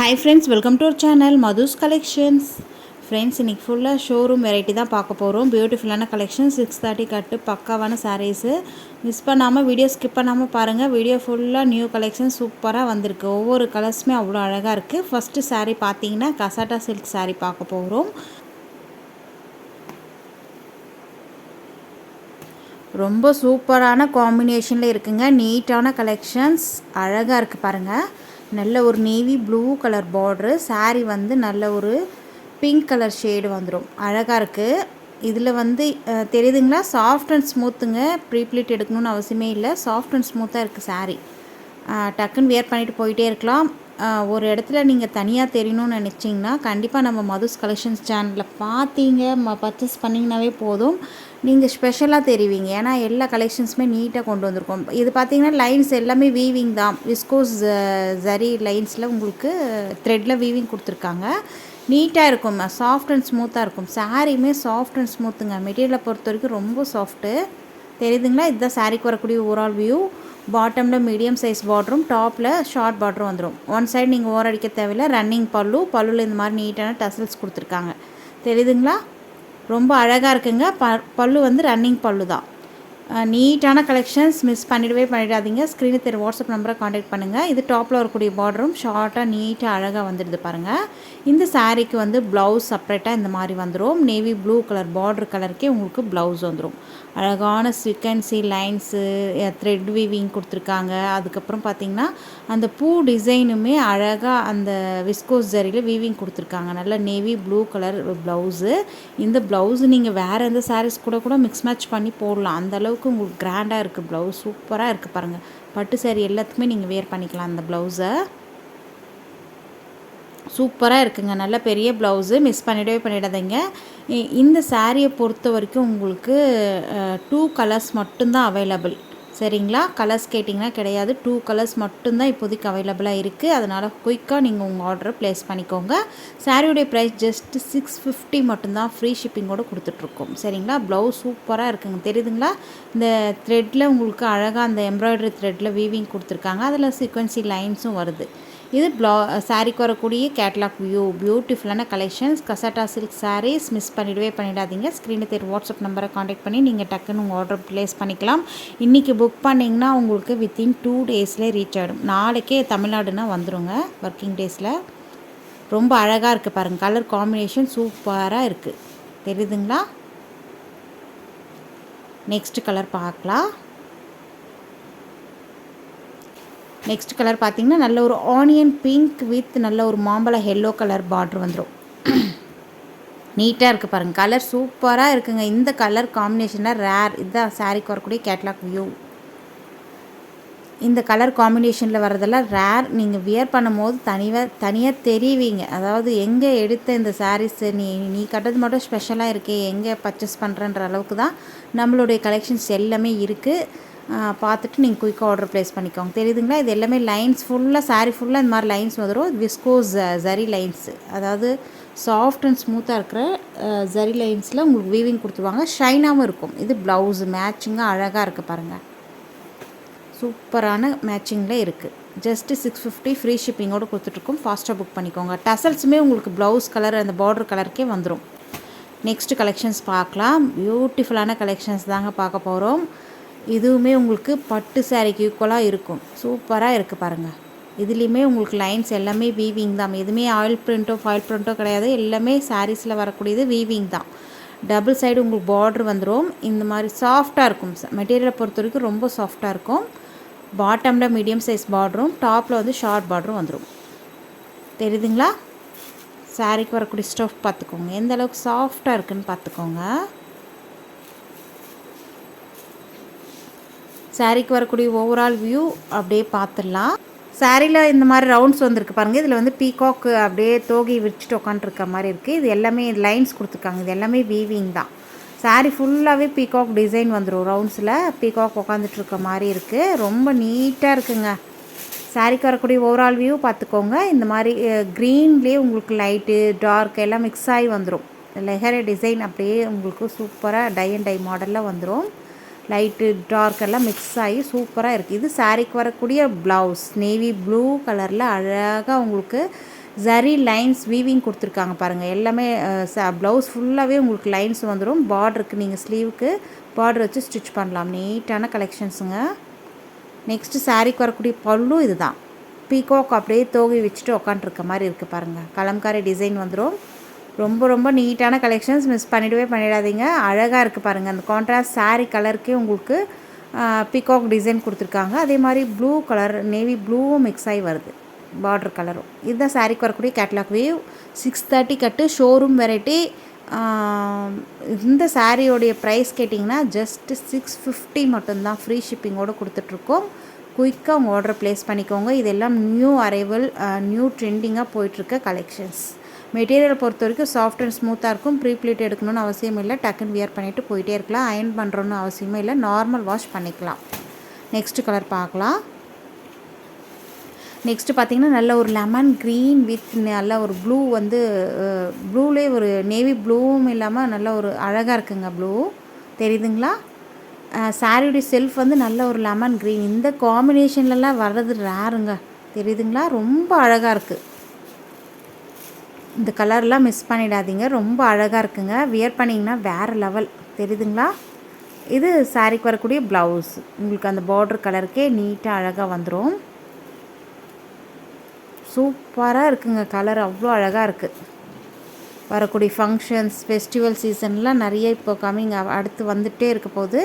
Hi friends, welcome to our channel Madhu's collections. Friends, இன்றைக்கி ஃபுல்லாக showroom variety தான் பார்க்க போகிறோம். பியூட்டிஃபுல்லான கலெக்ஷன் 630 கட்டு பக்காவான சாரீஸு. மிஸ் பண்ணாமல் வீடியோ ஸ்கிப் பண்ணாமல் பாருங்கள். வீடியோ ஃபுல்லாக நியூ கலெக்ஷன் சூப்பராக வந்திருக்கு. ஒவ்வொரு கலர்ஸுமே அவ்வளோ அழகாக இருக்குது. ஃபஸ்ட்டு சாரீ பார்த்தீங்கன்னா கசாட்டா சில்க் சாரீ பார்க்க போகிறோம். ரொம்ப சூப்பரான காம்பினேஷனில் இருக்குங்க. நீட்டான கலெக்ஷன்ஸ் அழகாக இருக்குது பாருங்கள். நல்ல ஒரு நேவி ப்ளூ கலர் பார்ட்ரு. சாரீ வந்து நல்ல ஒரு பிங்க் கலர் ஷேடு வந்துடும். அழகாக இருக்குது. இதில் வந்து தெரியுதுங்களா, சாஃப்ட் அண்ட் ஸ்மூத்துங்க. ப்ரீப்ளீட் எடுக்கணும்னு அவசியமே இல்லை. சாஃப்ட் அண்ட் ஸ்மூத்தாக இருக்குது சாரீ. டக்குன்னு வேர் பண்ணிவிட்டு போயிட்டே இருக்கலாம். ஒரு இடத்துல நீங்கள் தனியாக தெரியணும்னு நினச்சிங்கன்னா கண்டிப்பாக நம்ம மதுஸ் கலெக்ஷன்ஸ் சேனலில் பார்த்தீங்க பர்ச்சேஸ் பண்ணிங்கனாவே போதும், நீங்கள் ஸ்பெஷலாக தெரிவிங்க. ஏன்னா எல்லா கலெக்ஷன்ஸுமே நீட்டாக கொண்டு வந்திருக்கோம். இது பார்த்திங்கன்னா லைன்ஸ் எல்லாமே வீவிங் தான். விஸ்கோஸ் ஜரி லைன்ஸில் உங்களுக்கு த்ரெட்டில் வீவிங் கொடுத்துருக்காங்க. நீட்டாக இருக்கும், சாஃப்ட் அண்ட் ஸ்மூத்தாக இருக்கும். சாரியுமே சாஃப்ட் அண்ட் ஸ்மூத்துங்க. மெட்டீரியலை பொறுத்த வரைக்கும் ரொம்ப சாஃப்ட்டு. தெரியுதுங்களா, இதுதான் சாரிக்கு வரக்கூடிய ஓவரால் வியூ. பாட்டமில் மீடியம் சைஸ் பார்டரும் டாப்பில் ஷார்ட் பார்டரும் வந்துடும். ஒன் சைடு நீங்கள் ஓர அடிக்க தேவையில்லை. ரன்னிங் பல்லுவில் இந்த மாதிரி நீட்டான டசல்ஸ் கொடுத்துருக்காங்க. தெரியுதுங்களா, ரொம்ப அழகாக இருக்குங்க. பல்லு வந்து ரன்னிங் பல்லு தான். நீட்டான கலெக்ஷன்ஸ் மிஸ் பண்ணிடாதீங்க. ஸ்க்ரீனில் தெரிய வாட்ஸ்அப் நம்பரை காண்டாக்ட் பண்ணுங்கள். இது டாப்பில் வரக்கூடிய பார்டரும் ஷார்ட்டாக நீட்டாக அழகாக வந்துடுது பாருங்கள். இந்த சாரீக்கு வந்து ப்ளவுஸ் செப்ரேட்டாக இந்த மாதிரி வந்துடும். நேவி ப்ளூ கலர் பார்டர் கலருக்கே உங்களுக்கு ப்ளவுஸ் வந்துடும். அழகான சீக்வன்சி லைன்ஸு, த்ரெட் வீவிங் கொடுத்துருக்காங்க. அதுக்கப்புறம் பார்த்திங்கன்னா அந்த பூ டிசைனுமே அழகாக அந்த விஸ்கோஸ் ஜரியில் வீவிங் கொடுத்துருக்காங்க. நல்ல நேவி ப்ளூ கலர் ப்ளவுஸு. இந்த ப்ளவுஸு நீங்கள் வேறு எந்த சாரீஸ் கூட மிக்ஸ் மேட்ச் பண்ணி போடலாம். அந்தளவுக்கு உங்களுக்கு கிராண்டாக இருக்குது. ப்ளவுஸ் சூப்பராக இருக்குது பாருங்கள். பட்டு சாரீ எல்லாத்துக்குமே நீங்கள் வேர் பண்ணிக்கலாம் அந்த ப்ளவுஸை. சூப்பராக இருக்குங்க. நல்ல பெரிய ப்ளவுஸு. மிஸ் பண்ணிடாதீங்க. இந்த சாரியை பொறுத்த வரைக்கும் உங்களுக்கு 2 கலர்ஸ் மட்டும்தான் அவைலபிள். சரிங்களா, கலர்ஸ் கேட்டிங்கன்னா கிடையாது. 2 கலர்ஸ் மட்டும்தான் இப்போதைக்கு அவைலபிளாக இருக்குது. அதனால் குயிக்காக நீங்கள் உங்கள் ஆர்டரை ப்ளேஸ் பண்ணிக்கோங்க. சாரியுடைய ப்ரைஸ் ஜஸ்ட் 650 மட்டும்தான். ஃப்ரீ ஷிப்பிங்கோடு கொடுத்துட்ருக்கோம். சரிங்களா, ப்ளவுஸ் சூப்பராக இருக்குங்க. தெரியுதுங்களா, இந்த த்ரெட்டில் உங்களுக்கு அழகாக அந்த எம்ப்ராய்டரி த்ரெட்டில் வீவிங் கொடுத்துருக்காங்க. அதில் சீக்வன்சி லைன்ஸும் வருது. இது சாரீக்கு வரக்கூடிய கேட்லாக் வியூ. பியூட்டிஃபுல்லான கலெக்ஷன்ஸ் கசாட்டா சில்க் சாரீஸ். மிஸ் பண்ணிடாதீங்க. ஸ்க்ரீனில் தெரிய வாட்ஸ்அப் நம்பரை காண்டாக்ட் பண்ணி நீங்கள் டக்குன்னு உங்கள் ஆர்டர் ப்ளேஸ் பண்ணிக்கலாம். இன்றைக்கி புக் பண்ணிங்கன்னா உங்களுக்கு வித்தின் 2 டேஸ்லேயே ரீச் ஆகிடும். நாளைக்கே தமிழ்நாடுனா வந்துடுங்க, ஒர்க்கிங் டேஸில். ரொம்ப அழகாக இருக்குது பாருங்கள். கலர் காம்பினேஷன் சூப்பராக இருக்குது. தெரியுதுங்களா, நெக்ஸ்ட் கலர் பார்க்கலாம். நெக்ஸ்ட் கலர் பார்த்திங்கன்னா நல்ல ஒரு ஆனியன் பிங்க் வித் நல்ல ஒரு மாம்பழ எல்லோ கலர் பார்டர் வந்துடும். நீட்டாக இருக்குது பாருங்கள். கலர் சூப்பராக இருக்குங்க. இந்த கலர் காம்பினேஷனில் ரேர். இதுதான் சாரீக்கு வரக்கூடிய கேட்லாக் வியூ. இந்த கலர் காம்பினேஷனில் வரதெல்லாம் ரேர். நீங்கள் வியர் பண்ணும் போது தனியாக தெரிவிங்க. அதாவது எங்கே எடுத்த இந்த சாரீஸ் நீ கட்டுறது மட்டும் ஸ்பெஷலாக இருக்கே, எங்கே பர்ச்சேஸ் பண்ணுறன்ற அளவுக்கு தான் நம்மளுடைய கலெக்ஷன்ஸ் எல்லாமே இருக்குது. பார்த்துட்டு நீங்கள் குயிக்காக ஆர்டர் ப்ளேஸ் பண்ணிக்கோங்க. தெரியுதுங்களா, இது எல்லாமே லைன்ஸ் ஃபுல்லாக சாரீ ஃபுல்லாக இந்த மாதிரி லைன்ஸ் வந்துடும். விஸ்கோஸ் ஜரி லைன்ஸு, அதாவது சாஃப்ட் அண்ட் ஸ்மூத்தாக இருக்கிற ஜரி லைன்ஸில் உங்களுக்கு வீவிங் கொடுத்துருவாங்க. ஷைனாகவும் இருக்கும். இது ப்ளவுஸு மேட்சிங்காக அழகாக இருக்குது பாருங்கள். சூப்பரான மேட்சிங்கில் இருக்குது. ஜஸ்ட்டு 650 ஃப்ரீ ஷிப்பிங்கோடு கொடுத்துட்ருக்கோம். ஃபாஸ்ட்டாக புக் பண்ணிக்கோங்க. டசல்ஸுமே உங்களுக்கு ப்ளவுஸ் கலர் அந்த பார்டர் கலருக்கே வந்துடும். நெக்ஸ்ட்டு கலெக்ஷன்ஸ் பார்க்கலாம். பியூட்டிஃபுல்லான கலெக்ஷன்ஸ் தாங்க பார்க்க போகிறோம். இதுவுமே உங்களுக்கு பட்டு சாரீக்கு ஈக்குவலாக இருக்கும். சூப்பராக இருக்குது பாருங்கள். இதுலேயுமே உங்களுக்கு லைன்ஸ் எல்லாமே வீவிங் தான். எதுவுமே ஆயில் பிரிண்ட்டோ ஃபாயில் பிரிண்ட்டோ கிடையாது. எல்லாமே சாரீஸில் வரக்கூடியது வீவிங் தான். டபுள் சைடு உங்களுக்கு பார்டர் வந்துடும். இந்த மாதிரி சாஃப்டாக இருக்கும். மெட்டீரியலை பொறுத்த வரைக்கும் ரொம்ப சாஃப்டாக இருக்கும். பாட்டமில் மீடியம் சைஸ் பார்டரும் டாப்பில் வந்து ஷார்ட் பார்டரும் வந்துடும். தெரியுதுங்களா, சாரீக்கு வரக்கூடிய ஸ்டஃப் பார்த்துக்கோங்க எந்த அளவுக்கு சாஃப்டாக இருக்குதுன்னு பார்த்துக்கோங்க. சாரீக்கு வரக்கூடிய ஓவரால் வியூ அப்படியே பார்த்துடலாம். சாரியில் இந்த மாதிரி ரவுண்ட்ஸ் வந்துருக்கு பாருங்கள். இதில் வந்து பீகாக் அப்படியே தோகை விரிச்சிட்டு உட்காந்துருக்க மாதிரி இருக்குது. இது எல்லாமே லைன்ஸ் கொடுத்துருக்காங்க. இது எல்லாமே வீவிங் தான். சாரீ ஃபுல்லாகவே பீகாக் டிசைன் வந்துடும். ரவுண்ட்ஸில் பீகாக் உட்காந்துட்ருக்க மாதிரி இருக்குது. ரொம்ப நீட்டாக இருக்குங்க. சாரீக்கு வரக்கூடிய ஓவரால் வியூ பார்த்துக்கோங்க. இந்த மாதிரி க்ரீன்லேயே உங்களுக்கு லைட்டு டார்க் எல்லாம் மிக்ஸ் ஆகி வந்துடும். லெஹரே டிசைன் அப்படியே உங்களுக்கு சூப்பராக டை அண்ட் டை மாடலில் வந்துடும். லைட்டு டார்க் எல்லாம் மிக்ஸ் ஆகி சூப்பராக இருக்குது. இது சாரீக்கு வரக்கூடிய ப்ளவுஸ் நேவி ப்ளூ கலரில் அழகாக உங்களுக்கு ஜரி லைன்ஸ் வீவிங் கொடுத்துருக்காங்க பாருங்கள். எல்லாமே ப்ளவுஸ் ஃபுல்லாகவே உங்களுக்கு லைன்ஸ் வந்துடும். பார்டருக்கு நீங்கள் ஸ்லீவுக்கு பார்டர் வச்சு ஸ்டிச் பண்ணலாம். நீட்டான கலெக்ஷன்ஸுங்க. நெக்ஸ்ட்டு சாரீக்கு வரக்கூடிய பல்லு இது தான். பீகாக் அப்படியே தோகை வச்சுட்டு உக்காண்ட்ருக்க மாதிரி இருக்குது பாருங்கள். கலம்காரி டிசைன் வந்துடும். ரொம்ப ரொம்ப நீட்டான கலெக்ஷன்ஸ், மிஸ் பண்ணிடாதீங்க. அழகாக இருக்குது பாருங்கள். அந்த கான்ட்ராஸ்ட் சாரீ கலருக்கே உங்களுக்கு பீகாக் டிசைன் கொடுத்துருக்காங்க. அதே மாதிரி ப்ளூ கலர், நேவி ப்ளூவும் மிக்ஸ் ஆகி வருது, பார்டர் கலரும். இதுதான் சாரீக்கு வரக்கூடிய கேட்லாக் வியூ. 630 கட்டு, ஷோரூம் வெரைட்டி. இந்த சாரியோடைய ப்ரைஸ் கேட்டிங்கன்னா ஜஸ்ட்டு 650 மட்டும்தான். ஃப்ரீ ஷிப்பிங்கோடு கொடுத்துட்ருக்கோம். குயிக்காக உங்கள் ஆர்டர் ப்ளேஸ் பண்ணிக்கோங்க. இதெல்லாம் நியூ அரைவல், நியூ ட்ரெண்டிங்காக போயிட்டுருக்க கலெக்ஷன்ஸ். மெட்டீரியல் பொறுத்த வரைக்கும் சாஃப்ட் அண்ட் ஸ்மூத்தாக இருக்கும். ப்ரீ ப்ளீட் எடுக்கணும்னு அவசியம் இல்லை. டக்குன்னு வியர் பண்ணிவிட்டு போயிட்டே இருக்கலாம். அயன் பண்ணுறோன்னு அவசியமே இல்லை. நார்மல் வாஷ் பண்ணிக்கலாம். நெக்ஸ்ட்டு கலர் பார்க்கலாம். நெக்ஸ்ட்டு பார்த்திங்கன்னா நல்ல ஒரு லெமன் க்ரீன் வித் நல்ல ஒரு ப்ளூ வந்து ப்ளூலே ஒரு நேவி ப்ளூவும் இல்லாமல் நல்ல ஒரு அழகாக இருக்குங்க. ப்ளூ தெரியுதுங்களா? சாரியுடைய செல்ஃப் வந்து நல்ல ஒரு லெமன் க்ரீன். இந்த காம்பினேஷன்லலாம் வர்றது ரேருங்க. தெரியுதுங்களா? ரொம்ப அழகாக இருக்குது. இந்த கலர்லாம் மிஸ் பண்ணிடாதீங்க. ரொம்ப அழகாக இருக்குங்க. வியர் பண்ணிங்கன்னா வேறு லெவல். தெரியுதுங்களா? இது சாரிக்கு வரக்கூடிய ப்ளவுஸ். உங்களுக்கு அந்த பார்டர் கலருக்கே நீட்டாக அழகாக வந்துடும். சூப்பராக இருக்குங்க. கலர் அவ்வளோ அழகாக இருக்குது. வரக்கூடிய ஃபங்க்ஷன்ஸ், ஃபெஸ்டிவல் சீசன்லாம் நிறைய இப்போ கம்மிங் அடுத்து வந்துகிட்டே இருக்க போது.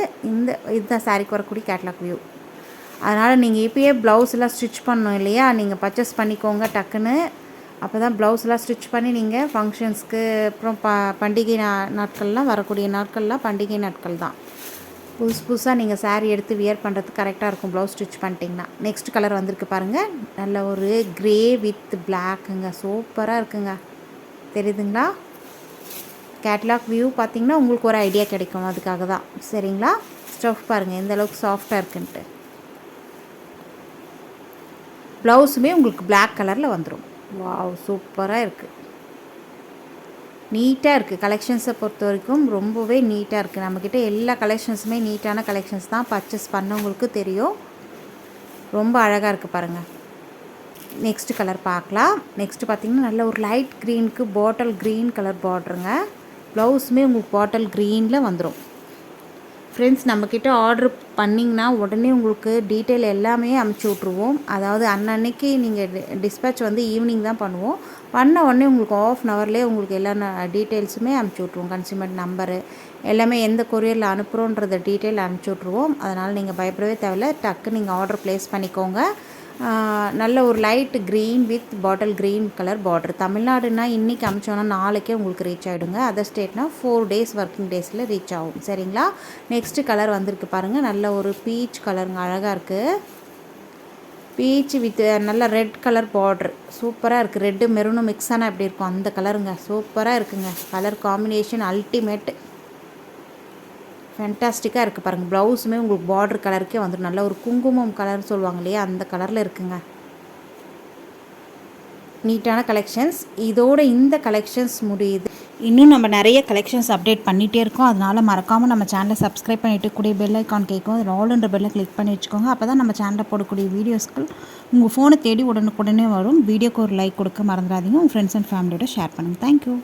இதுதான் சாரிக்கு வரக்கூடிய கேட்லாக் வியூ. அதனால் நீங்கள் இப்போயே ப்ளவுஸ்லாம் ஸ்டிச் பண்ணணும் இல்லையா? நீங்கள் பர்ச்சேஸ் பண்ணிக்கோங்க டக்குன்னு. அப்போ தான் ப்ளவுஸ்லாம் ஸ்டிச் பண்ணி நீங்கள் ஃபங்க்ஷன்ஸ்க்கு, அப்புறம் பண்டிகை நாட்கள்லாம், வரக்கூடிய நாட்கள்லாம் பண்டிகை நாட்கள் தான். புதுசாக நீங்கள் சாரீ எடுத்து வியர் பண்ணுறதுக்கு கரெக்டாக இருக்கும் ப்ளவுஸ் ஸ்டிச் பண்ணிட்டிங்கன்னா. நெக்ஸ்ட் கலர் வந்திருக்கு பாருங்கள். நல்ல ஒரு க்ரே வித் பிளாக்குங்க. சூப்பராக இருக்குங்க. தெரியுதுங்களா? கேட்லாக் வியூ பார்த்திங்கன்னா உங்களுக்கு ஒரு ஐடியா கிடைக்கும். அதுக்காக தான். சரிங்களா? ஸ்டஃப் பாருங்கள் எந்த அளவுக்கு சாஃப்டாக இருக்குன்ட்டு. ப்ளவுஸுமே உங்களுக்கு பிளாக் கலரில் வந்துடும். வாவ், சூப்பராக இருக்குது. நீட்டாக இருக்குது. கலெக்ஷன்ஸை பொறுத்த வரைக்கும் ரொம்பவே நீட்டாக இருக்குது. நம்மக்கிட்ட எல்லா கலெக்ஷன்ஸுமே நீட்டான கலெக்ஷன்ஸ் தான். பர்ச்சேஸ் பண்ணவங்களுக்கு தெரியும். ரொம்ப அழகாக இருக்குது பாருங்கள். நெக்ஸ்ட்டு கலர் பார்க்கலாம். நெக்ஸ்ட்டு பார்த்திங்கன்னா நல்ல ஒரு லைட் க்ரீனுக்கு பாட்டில் க்ரீன் கலர் பார்டருங்க. ப்ளவுஸுமே உங்களுக்கு பாட்டில் க்ரீனில் வந்துடும். ஃப்ரெண்ட்ஸ், நம்மக்கிட்ட ஆர்டர் பண்ணிங்கன்னா உடனே உங்களுக்கு டீட்டெயில் எல்லாமே அமுச்சு விட்ருவோம். அதாவது அன்னன்னைக்கு நீங்கள் டிஸ்பேச் வந்து ஈவினிங் தான் பண்ணுவோம். பண்ண உடனே உங்களுக்கு ½ உங்களுக்கு எல்லா டீட்டெயில்ஸுமே அமுச்சு விட்ருவோம். கன்சியூமர் நம்பரு எல்லாமே எந்த கொரியரில் அனுப்புகிறோன்றத டீட்டெயில் அனுப்பிச்சி விட்ருவோம். அதனால் நீங்கள் பயப்படவே தேவையில்லை. டக்கு நீங்கள் ஆர்டர் ப்ளேஸ் பண்ணிக்கோங்க. நல்ல ஒரு light green with bottle green colour border. தமிழ்நாடுனா இன்றைக்கி அமிச்சோன்னா நாளைக்கே உங்களுக்கு ரீச் ஆகிடுங்க. அதர் ஸ்டேட்னா 4 days ஒர்க்கிங் டேஸில் ரீச் ஆகும். சரிங்களா? நெக்ஸ்ட்டு கலர் வந்திருக்கு பாருங்கள். நல்ல ஒரு பீச் கலருங்க. அழகாக இருக்குது. பீச் வித் நல்ல ரெட் கலர் பார்டர். சூப்பராக இருக்குது. ரெட்டு மெரூனும் மிக்ஸ் ஆனால் எப்படி இருக்கும் அந்த கலருங்க. சூப்பராக இருக்குங்க. Colour combination ultimate. ஃபேண்டாஸ்டிக்காக இருக்குது பாருங்கள். ப்ளவுஸுமே உங்களுக்கு பார்டர் கலருக்கே வந்துடும். நல்ல ஒரு குங்குமம் கலர் சொல்லுவாங்க இல்லையா, அந்த கலரில் இருக்குங்க. நீட்டான கலெக்ஷன்ஸ். இதோட இந்த கலெக்ஷன்ஸ் முடியுது. இன்னும் நம்ம நிறைய கலெக்ஷன்ஸ் அப்டேட் பண்ணிகிட்டே இருக்கோம். அதனால் மறக்காமல் நம்ம சேனலை சப்ஸ்கிரைப் பண்ணிவிட்டு கூடிய பெல் ஐக்கான் கேட்கும். அதில் ஆல்ன்ற பெல்லை கிளிக் பண்ணி வச்சுக்கோங்க. அப்போ தான் நம்ம சேனலில் போடக்கூடிய வீடியோஸ்கள் உங்கள் ஃபோனை தேடி உடனுக்குடனே வரும். வீடியோக்கு ஒரு லைக் கொடுக்க மறந்துடாதீங்க. உங்கள் ஃப்ரெண்ட்ஸ் அண்ட் ஃபேமிலியோட ஷேர் பண்ணுங்கள். தேங்க்யூ.